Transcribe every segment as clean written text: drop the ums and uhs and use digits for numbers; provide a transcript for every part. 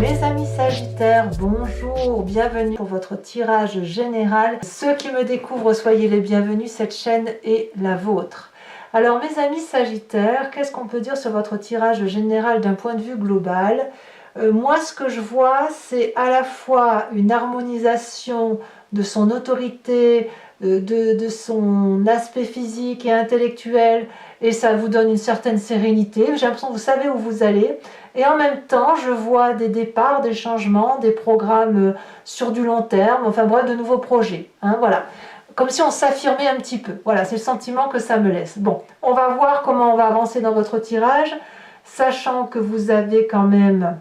Mes amis Sagittaires, bonjour, bienvenue pour votre tirage général. Ceux qui me découvrent, soyez les bienvenus, cette chaîne est la vôtre. Alors mes amis Sagittaires, qu'est-ce qu'on peut dire sur votre tirage général d'un point de vue global? Moi ce que je vois, c'est à la fois une harmonisation de son autorité, de son aspect physique et intellectuel, et ça vous donne une certaine sérénité. J'ai l'impression que vous savez où vous allez. Et en même temps, je vois des départs, des changements, des programmes sur du long terme, enfin bref, de nouveaux projets. Voilà. Comme si on s'affirmait un petit peu. Voilà, c'est le sentiment que ça me laisse. Bon, on va voir comment on va avancer dans votre tirage, sachant que vous avez quand même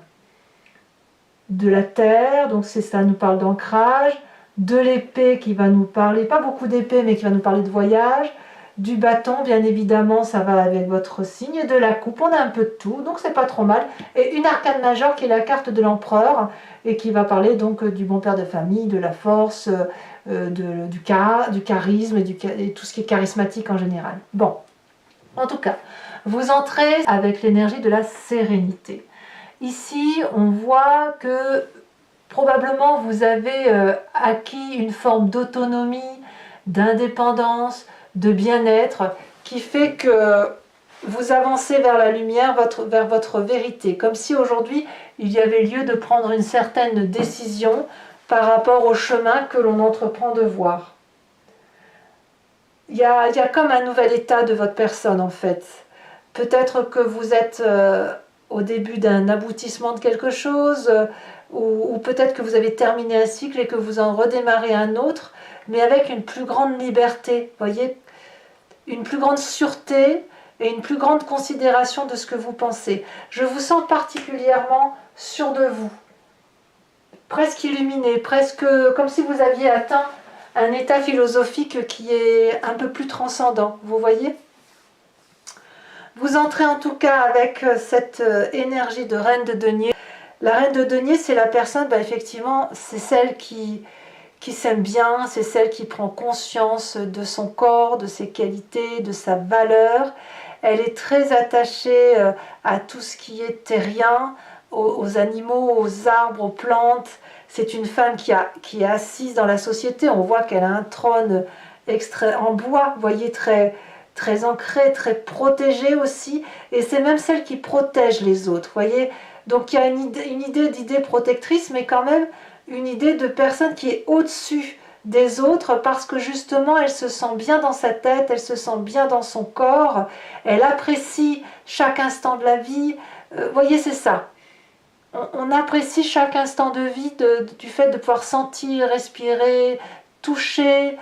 de la terre, donc ça nous parle d'ancrage, de l'épée qui va nous parler, pas beaucoup d'épée, mais qui va nous parler de voyage, du bâton, bien évidemment, ça va avec votre signe, et de la coupe, on a un peu de tout, donc c'est pas trop mal, et une arcane majeure qui est la carte de l'empereur, et qui va parler donc du bon père de famille, de la force, du charisme, et tout ce qui est charismatique en général. Bon, en tout cas, vous entrez avec l'énergie de la sérénité. Ici, on voit que probablement vous avez acquis une forme d'autonomie, d'indépendance, de bien-être qui fait que vous avancez vers la lumière, vers votre vérité. Comme si aujourd'hui, il y avait lieu de prendre une certaine décision par rapport au chemin que l'on entreprend de voir. Il y a comme un nouvel état de votre personne en fait. Peut-être que vous êtes au début d'un aboutissement de quelque chose, ou peut-être que vous avez terminé un cycle et que vous en redémarrez un autre, mais avec une plus grande liberté, voyez, une plus grande sûreté et une plus grande considération de ce que vous pensez. Je vous sens particulièrement sûr de vous, presque illuminé, presque comme si vous aviez atteint un état philosophique qui est un peu plus transcendant, vous voyez ? Vous entrez en tout cas avec cette énergie de reine de denier. La reine de denier, c'est la personne, effectivement, c'est celle qui s'aime bien, c'est celle qui prend conscience de son corps, de ses qualités, de sa valeur. Elle est très attachée à tout ce qui est terrien, aux animaux, aux arbres, aux plantes. C'est une femme qui est assise dans la société. On voit qu'elle a un trône en bois, vous voyez, très ancré, très protégé aussi. Et c'est même celle qui protège les autres, vous voyez. Donc il y a une idée d'idée protectrice, mais quand même une idée de personne qui est au-dessus des autres parce que justement elle se sent bien dans sa tête, elle se sent bien dans son corps, elle apprécie chaque instant de la vie. Vous voyez, c'est ça. On apprécie chaque instant de vie du fait de pouvoir sentir, respirer, toucher,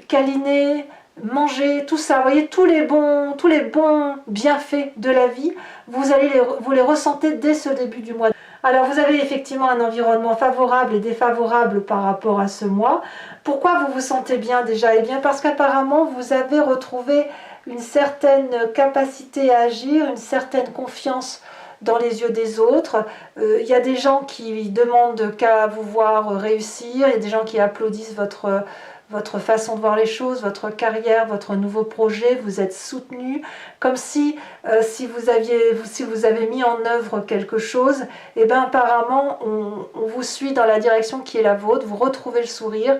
câliner, manger, tout ça. Vous voyez, tous les bons bienfaits de la vie, vous les ressentez dès ce début du mois. Alors vous avez effectivement un environnement favorable et défavorable par rapport à ce mois. Pourquoi vous vous sentez bien déjà? Eh bien parce qu'apparemment vous avez retrouvé une certaine capacité à agir, une certaine confiance dans les yeux des autres. Il y a des gens qui demandent qu'à vous voir réussir, il y a des gens qui applaudissent votre façon de voir les choses, votre carrière, votre nouveau projet, vous êtes soutenu, comme si vous avez mis en œuvre quelque chose, et bien apparemment on vous suit dans la direction qui est la vôtre, vous retrouvez le sourire.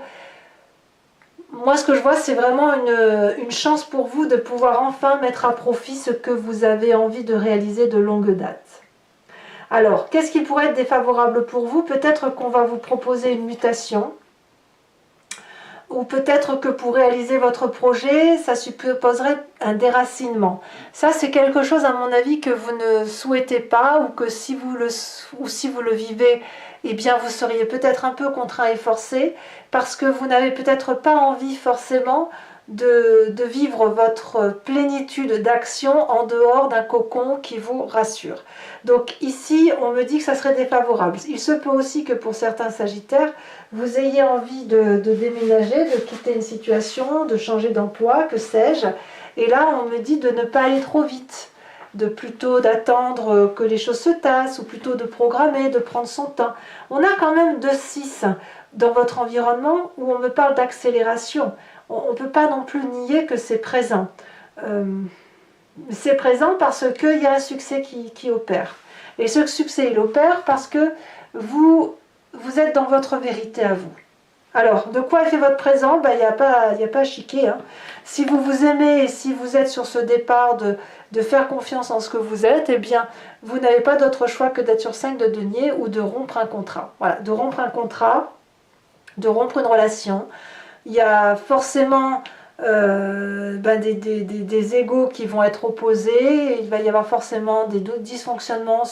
Moi ce que je vois, c'est vraiment une chance pour vous de pouvoir enfin mettre à profit ce que vous avez envie de réaliser de longue date. Alors, qu'est-ce qui pourrait être défavorable pour vous? Peut-être qu'on va vous proposer une mutation, ou peut-être que pour réaliser votre projet, ça supposerait un déracinement. Ça, c'est quelque chose, à mon avis, que vous ne souhaitez pas, ou que si vous le vivez, eh bien, vous seriez peut-être un peu contraint et forcé, parce que vous n'avez peut-être pas envie forcément de vivre votre plénitude d'action en dehors d'un cocon qui vous rassure. Donc ici, on me dit que ça serait défavorable. Il se peut aussi que pour certains Sagittaires, vous ayez envie de déménager, de quitter une situation, de changer d'emploi, que sais-je. Et là, on me dit de ne pas aller trop vite, plutôt d'attendre que les choses se tassent, ou plutôt de programmer, de prendre son temps. On a quand même 2-6 dans votre environnement où on me parle d'accélération. On ne peut pas non plus nier que c'est présent. C'est présent parce qu'il y a un succès qui opère. Et ce succès, il opère parce que vous êtes dans votre vérité à vous. Alors, de quoi est fait votre présent? Il n'y a pas à chiquer. Hein. Si vous vous aimez et si vous êtes sur ce départ de faire confiance en ce que vous êtes, eh bien, vous n'avez pas d'autre choix que d'être sur 5 de denier ou de rompre un contrat. Voilà, de rompre un contrat, de rompre une relation. Il y a forcément des égos qui vont être opposés. Il va y avoir forcément des dysfonctionnements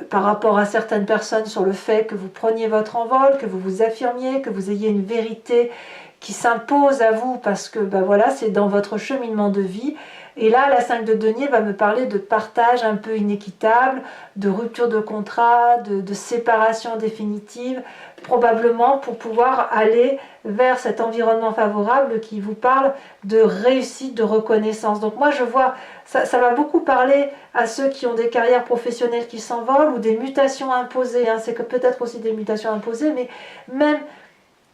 par rapport à certaines personnes sur le fait que vous preniez votre envol, que vous vous affirmiez, que vous ayez une vérité qui s'impose à vous parce que voilà, c'est dans votre cheminement de vie. Et là, la 5 de denier va me parler de partage un peu inéquitable, de rupture de contrat, de séparation définitive, probablement pour pouvoir aller vers cet environnement favorable qui vous parle de réussite, de reconnaissance. Donc moi je vois, ça va beaucoup parler à ceux qui ont des carrières professionnelles qui s'envolent ou des mutations imposées. Hein. C'est peut-être aussi des mutations imposées, mais même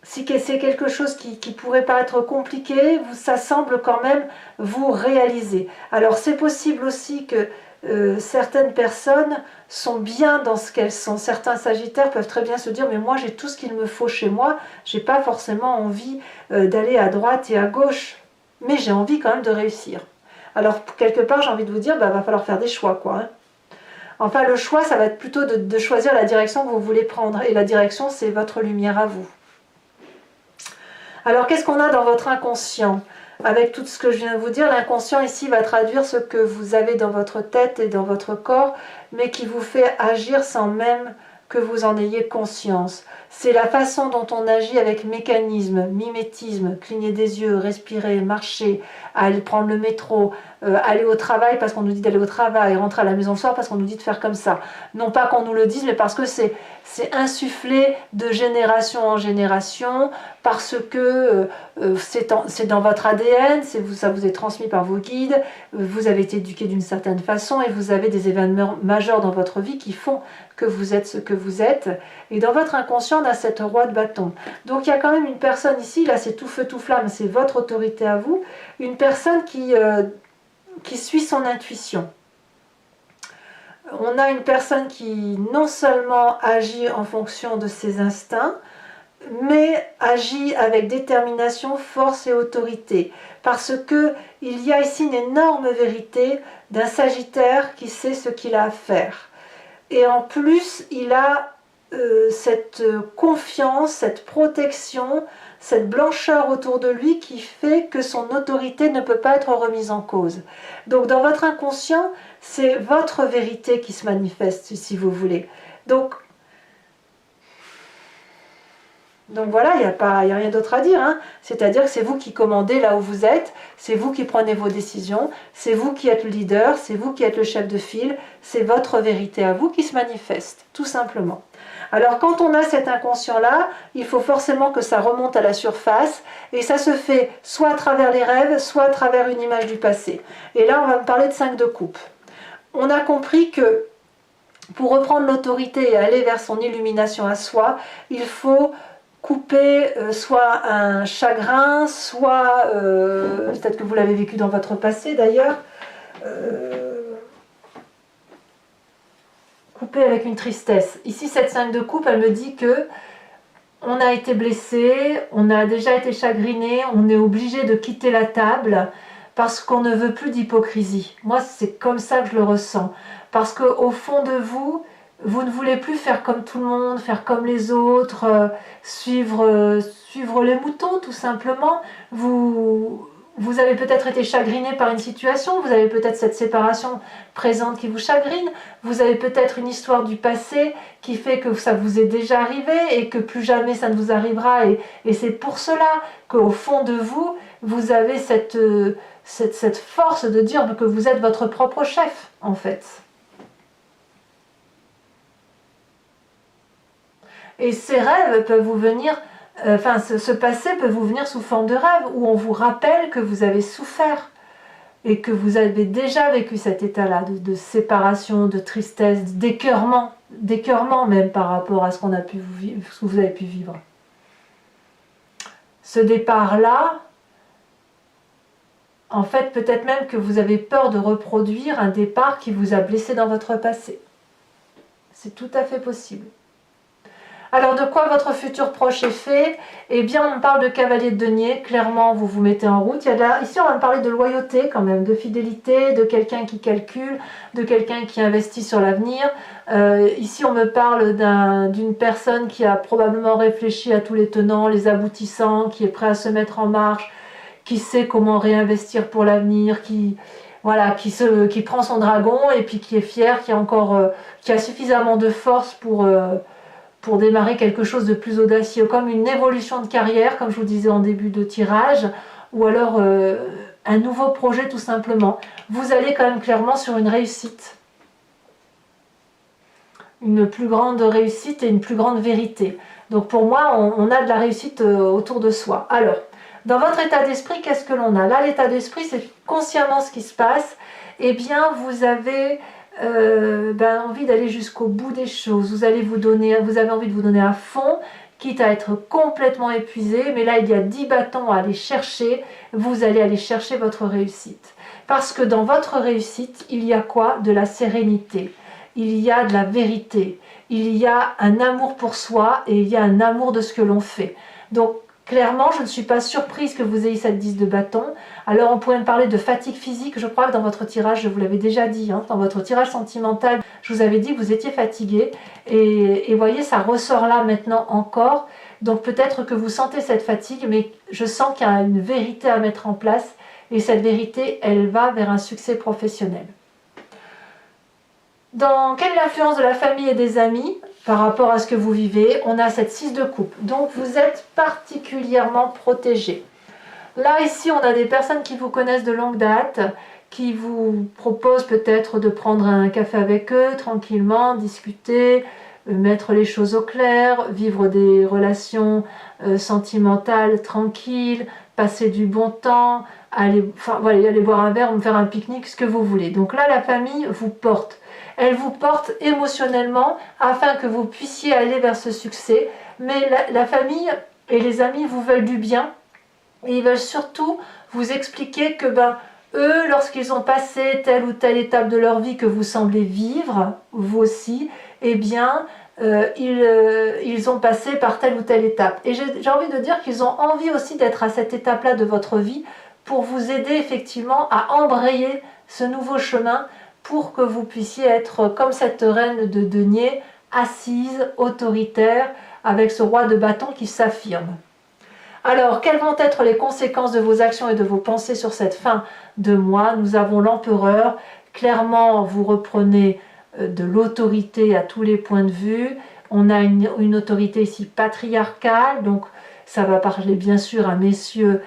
si c'est quelque chose qui pourrait paraître compliqué, ça semble quand même vous réaliser. Alors c'est possible aussi que certaines personnes sont bien dans ce qu'elles sont. Certains sagittaires peuvent très bien se dire mais moi j'ai tout ce qu'il me faut chez moi, j'ai pas forcément envie d'aller à droite et à gauche, mais j'ai envie quand même de réussir. Alors quelque part j'ai envie de vous dire va falloir faire des choix quoi. Hein. Enfin le choix ça va être plutôt de choisir la direction que vous voulez prendre et la direction c'est votre lumière à vous. Alors qu'est-ce qu'on a dans votre inconscient? Avec tout ce que je viens de vous dire, l'inconscient ici va traduire ce que vous avez dans votre tête et dans votre corps, mais qui vous fait agir sans même que vous en ayez conscience. C'est la façon dont on agit avec mécanisme, mimétisme, cligner des yeux, respirer, marcher, aller prendre le métro, aller au travail parce qu'on nous dit d'aller au travail, rentrer à la maison le soir parce qu'on nous dit de faire comme ça. Non pas qu'on nous le dise, mais parce que c'est insufflé de génération en génération, parce que c'est dans votre ADN, ça vous est transmis par vos guides, vous avez été éduqué d'une certaine façon et vous avez des événements majeurs dans votre vie qui font que vous êtes ce que vous êtes. Et dans votre inconscient, on a cette roi de bâton. Donc il y a quand même une personne ici, là c'est tout feu tout flamme, c'est votre autorité à vous, une personne qui suit son intuition. On a une personne qui non seulement agit en fonction de ses instincts, mais agit avec détermination, force et autorité. Parce qu'il y a ici une énorme vérité d'un Sagittaire qui sait ce qu'il a à faire. Et en plus, il a cette confiance, cette protection, cette blancheur autour de lui qui fait que son autorité ne peut pas être remise en cause. Donc dans votre inconscient, c'est votre vérité qui se manifeste, si vous voulez. Donc voilà, il n'y a rien d'autre à dire. Hein. C'est-à-dire que c'est vous qui commandez là où vous êtes, c'est vous qui prenez vos décisions, c'est vous qui êtes le leader, c'est vous qui êtes le chef de file, c'est votre vérité à vous qui se manifeste, tout simplement. Alors quand on a cet inconscient-là, il faut forcément que ça remonte à la surface, et ça se fait soit à travers les rêves, soit à travers une image du passé. Et là, on va me parler de 5 de coupe. On a compris que pour reprendre l'autorité et aller vers son illumination à soi, il faut couper soit un chagrin, soit, peut-être que vous l'avez vécu dans votre passé d'ailleurs, couper avec une tristesse. Ici, cette 5 de coupe, elle me dit que on a été blessé, on a déjà été chagriné, on est obligé de quitter la table parce qu'on ne veut plus d'hypocrisie. Moi, c'est comme ça que je le ressens. Parce qu'au fond de vous, vous ne voulez plus faire comme tout le monde, faire comme les autres, suivre les moutons tout simplement. Vous avez peut-être été chagriné par une situation, vous avez peut-être cette séparation présente qui vous chagrine, vous avez peut-être une histoire du passé qui fait que ça vous est déjà arrivé et que plus jamais ça ne vous arrivera. Et c'est pour cela qu'au fond de vous, vous avez cette force de dire que vous êtes votre propre chef en fait. Et ces rêves peuvent vous venir, ce passé peut vous venir sous forme de rêve, où on vous rappelle que vous avez souffert et que vous avez déjà vécu cet état-là de séparation, de tristesse, d'écœurement même par rapport à ce qu'on a pu vivre, ce que vous avez pu vivre. Ce départ-là, en fait, peut-être même que vous avez peur de reproduire un départ qui vous a blessé dans votre passé. C'est tout à fait possible. Alors, de quoi votre futur proche est fait? Eh bien, on parle de cavalier de denier. Clairement, vous vous mettez en route. Ici, on va parler de loyauté quand même, de fidélité, de quelqu'un qui calcule, de quelqu'un qui investit sur l'avenir. Ici, on me parle d'une personne qui a probablement réfléchi à tous les tenants, les aboutissants, qui est prêt à se mettre en marche, qui sait comment réinvestir pour l'avenir, voilà, qui prend son dragon et puis qui est fier, qui a suffisamment de force pour démarrer quelque chose de plus audacieux, comme une évolution de carrière, comme je vous disais en début de tirage, ou alors un nouveau projet tout simplement. Vous allez quand même clairement sur une réussite. Une plus grande réussite et une plus grande vérité. Donc pour moi, on a de la réussite autour de soi. Alors, dans votre état d'esprit, qu'est-ce que l'on a? Là, l'état d'esprit, c'est consciemment ce qui se passe. Eh bien, vous avez envie d'aller jusqu'au bout des choses. Vous avez envie de vous donner à fond, quitte à être complètement épuisé. Mais là, il y a 10 bâtons à aller chercher. Vous allez aller chercher votre réussite. Parce que dans votre réussite, il y a quoi? De la sérénité. Il y a de la vérité. Il y a un amour pour soi et il y a un amour de ce que l'on fait. Donc, clairement, je ne suis pas surprise que vous ayez cette 10 de bâton. Alors, on pourrait me parler de fatigue physique. Je crois que dans votre tirage, je vous l'avais déjà dit, dans votre tirage sentimental, je vous avais dit que vous étiez fatigué. Et voyez, ça ressort là maintenant encore. Donc, peut-être que vous sentez cette fatigue, mais je sens qu'il y a une vérité à mettre en place. Et cette vérité, elle va vers un succès professionnel. Quelle est l'influence de la famille et des amis par rapport à ce que vous vivez? On a cette 6 de coupe. Donc, vous êtes particulièrement protégé. Là, ici, on a des personnes qui vous connaissent de longue date, qui vous proposent peut-être de prendre un café avec eux, tranquillement, discuter, mettre les choses au clair, vivre des relations sentimentales tranquilles, passer du bon temps, aller boire un verre, faire un pique-nique, ce que vous voulez. Donc là, la famille vous porte. Elle vous porte émotionnellement afin que vous puissiez aller vers ce succès. Mais la famille et les amis vous veulent du bien. Et ils veulent surtout vous expliquer que eux, lorsqu'ils ont passé telle ou telle étape de leur vie que vous semblez vivre, vous aussi, eh bien, ils ont passé par telle ou telle étape. Et j'ai envie de dire qu'ils ont envie aussi d'être à cette étape-là de votre vie pour vous aider effectivement à embrayer ce nouveau chemin pour que vous puissiez être comme cette reine de denier, assise, autoritaire, avec ce roi de bâton qui s'affirme. Alors, quelles vont être les conséquences de vos actions et de vos pensées sur cette fin de mois? Nous avons l'empereur. Clairement, vous reprenez de l'autorité à tous les points de vue. On a une autorité ici patriarcale, donc ça va parler bien sûr à messieurs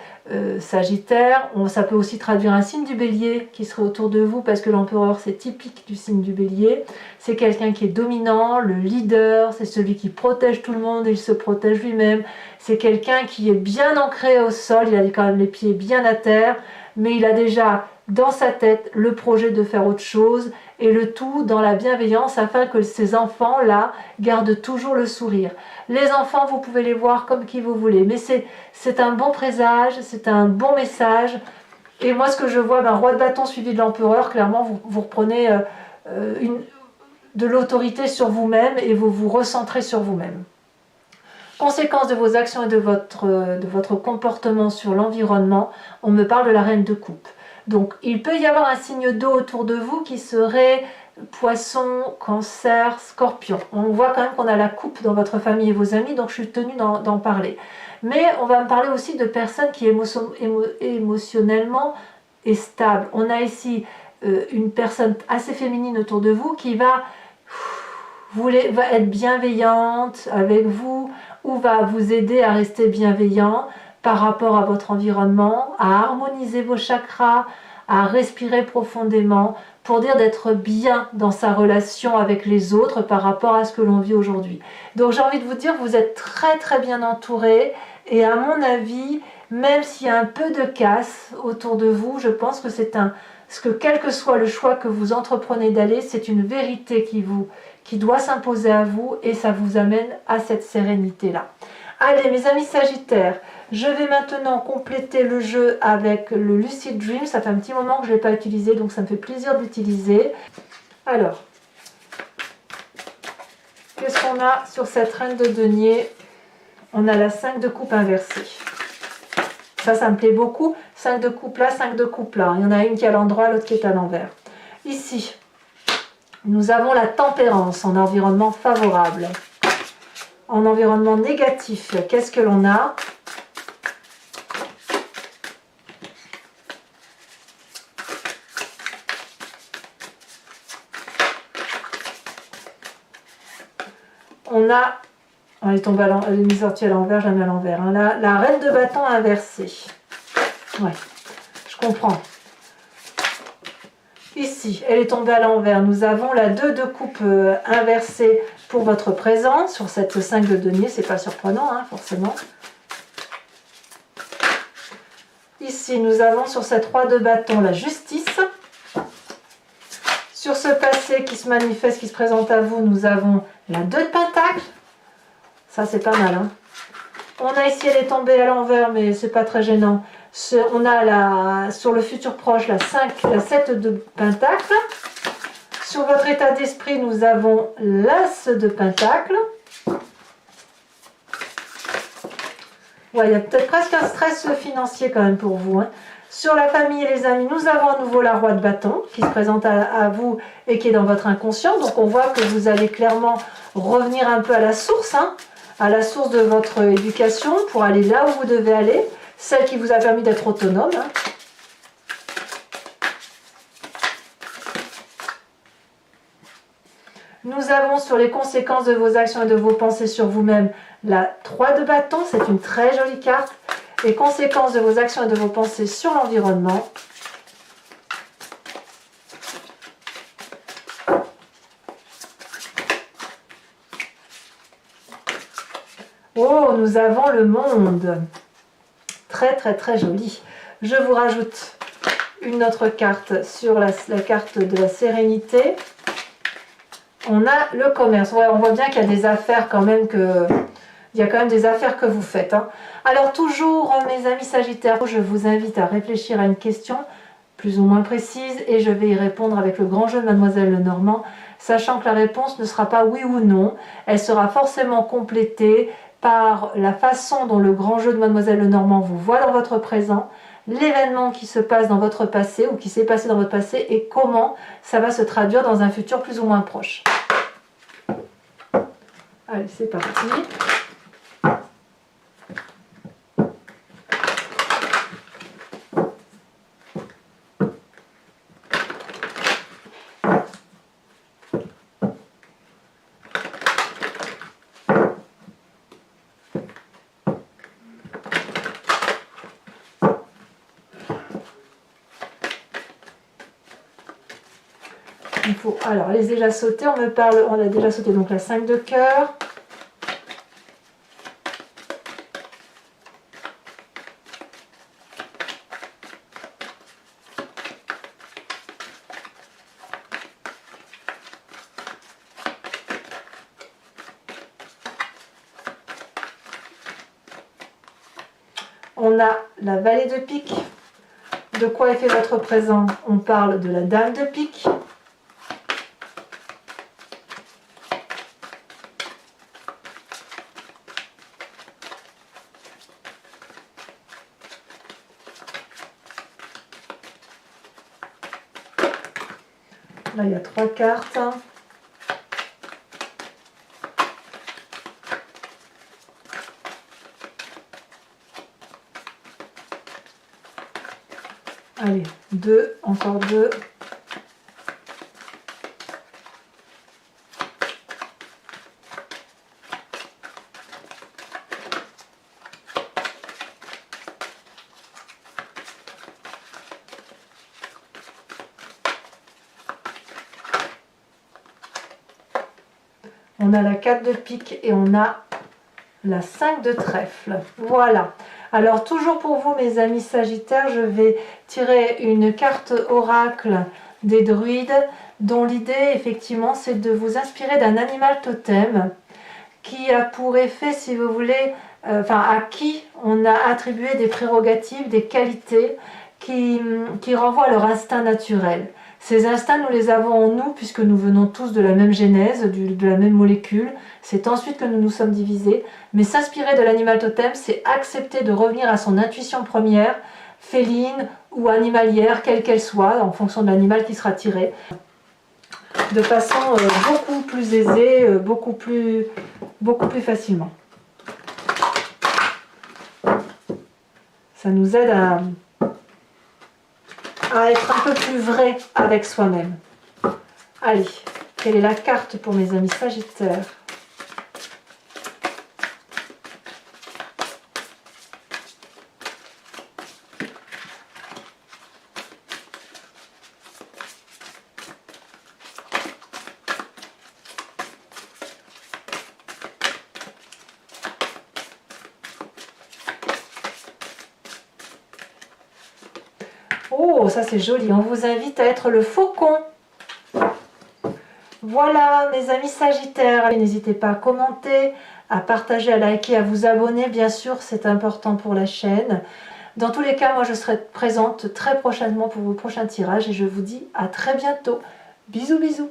Sagittaire. Ça peut aussi traduire un signe du bélier qui serait autour de vous, parce que l'empereur, c'est typique du signe du bélier. C'est quelqu'un qui est dominant, le leader, c'est celui qui protège tout le monde et il se protège lui-même. C'est quelqu'un qui est bien ancré au sol, il a quand même les pieds bien à terre, mais il a déjà dans sa tête le projet de faire autre chose, et le tout dans la bienveillance afin que ces enfants-là gardent toujours le sourire. Les enfants, vous pouvez les voir comme qui vous voulez, mais c'est un bon présage, c'est un bon message. Et moi, ce que je vois, roi de bâton suivi de l'empereur, clairement, vous reprenez de l'autorité sur vous-même et vous vous recentrez sur vous-même. Conséquence de vos actions et de votre comportement sur l'environnement, on me parle de la reine de coupe. Donc, il peut y avoir un signe d'eau autour de vous qui serait Poisson, Cancer, Scorpion. On voit quand même qu'on a la coupe dans votre famille et vos amis, donc je suis tenue d'en parler. Mais on va me parler aussi de personnes qui émotionnellement est stable. On a ici une personne assez féminine autour de vous qui va être bienveillante avec vous ou va vous aider à rester bienveillant par rapport à votre environnement, à harmoniser vos chakras, à respirer profondément pour dire d'être bien dans sa relation avec les autres par rapport à ce que l'on vit aujourd'hui. Donc j'ai envie de vous dire, vous êtes très très bien entouré et à mon avis, même s'il y a un peu de casse autour de vous, je pense que quel que soit le choix que vous entreprenez d'aller, c'est une vérité qui doit s'imposer à vous et ça vous amène à cette sérénité-là. Allez mes amis Sagittaires, je vais maintenant compléter le jeu avec le Lucid Dream. Ça fait un petit moment que je ne l'ai pas utilisé, donc ça me fait plaisir d'utiliser. Alors, Qu'est-ce qu'on a sur cette reine de denier? On a la 5 de coupe inversée. Ça me plaît beaucoup. 5 de coupe là, 5 de coupe là. Il y en a une qui est à l'endroit, l'autre qui est à l'envers. Ici, nous avons la tempérance en environnement favorable. En environnement négatif, qu'est-ce que l'on a? On a, elle est tombée elle est mise sortie à l'envers, je la mets à l'envers. Hein. La reine de bâton inversée. Ouais, je comprends. Ici, elle est tombée à l'envers. Nous avons la 2 de coupe inversée pour votre présent. Sur cette 5 de denier, c'est pas surprenant, hein, forcément. Ici, nous avons sur cette 3 de bâton la justice. Sur ce passé qui se manifeste, qui se présente à vous, nous avons la 2 de pentacle. Ça, c'est pas mal. Hein. On a ici, elle est tombée à l'envers, mais c'est pas très gênant. On a sur le futur proche la 7 de pentacle. Sur votre état d'esprit, nous avons l'as de pentacle. Ouais, il y a peut-être presque un stress financier quand même pour vous. Hein. Sur la famille et les amis, nous avons à nouveau la roi de bâton qui se présente à vous et qui est dans votre inconscient. Donc on voit que vous allez clairement revenir un peu à la source, hein, à la source de votre éducation pour aller là où vous devez aller, celle qui vous a permis d'être autonome. Hein. Nous avons sur les conséquences de vos actions et de vos pensées sur vous-même la 3 de bâton, c'est une très jolie carte. Les conséquences de vos actions et de vos pensées sur l'environnement. Oh, nous avons le monde. Très très très joli. Je vous rajoute une autre carte sur la carte de la sérénité. On a le commerce. Ouais, on voit bien qu'il y a des affaires quand même il y a quand même des affaires que vous faites. Hein. Alors toujours, mes amis Sagittaires, je vous invite à réfléchir à une question plus ou moins précise et je vais y répondre avec le grand jeu de Mademoiselle Lenormand, sachant que la réponse ne sera pas oui ou non. Elle sera forcément complétée par la façon dont le grand jeu de Mademoiselle Lenormand vous voit dans votre présent, l'événement qui se passe dans votre passé ou qui s'est passé dans votre passé et comment ça va se traduire dans un futur plus ou moins proche. Allez, c'est parti. Il faut, alors, elle est déjà sautée, on a déjà sauté donc la 5 de cœur. On a la vallée de pique. De quoi est fait votre présent? On parle de la dame de pique. Là, il y a 3 cartes. Allez, 2, encore 2. On a la 4 de pique et on a la 5 de trèfle. Voilà. Alors toujours pour vous mes amis Sagittaires, je vais tirer une carte oracle des druides dont l'idée effectivement c'est de vous inspirer d'un animal totem qui a pour effet, si vous voulez, à qui on a attribué des prérogatives, des qualités qui renvoient à leur instinct naturel. Ces instincts, nous les avons en nous puisque nous venons tous de la même genèse, de la même molécule. C'est ensuite que nous nous sommes divisés. Mais s'inspirer de l'animal totem, c'est accepter de revenir à son intuition première, féline ou animalière, quelle qu'elle soit, en fonction de l'animal qui sera tiré, de façon beaucoup plus aisée, beaucoup plus facilement. Ça nous aide à être un peu plus vrai avec soi-même. Allez, quelle est la carte pour mes amis Sagittaires? Oh, ça c'est joli. On vous invite à être le faucon. Voilà, mes amis Sagittaires. N'hésitez pas à commenter, à partager, à liker, à vous abonner. Bien sûr, c'est important pour la chaîne. Dans tous les cas, moi je serai présente très prochainement pour vos prochains tirages et je vous dis à très bientôt. Bisous, bisous.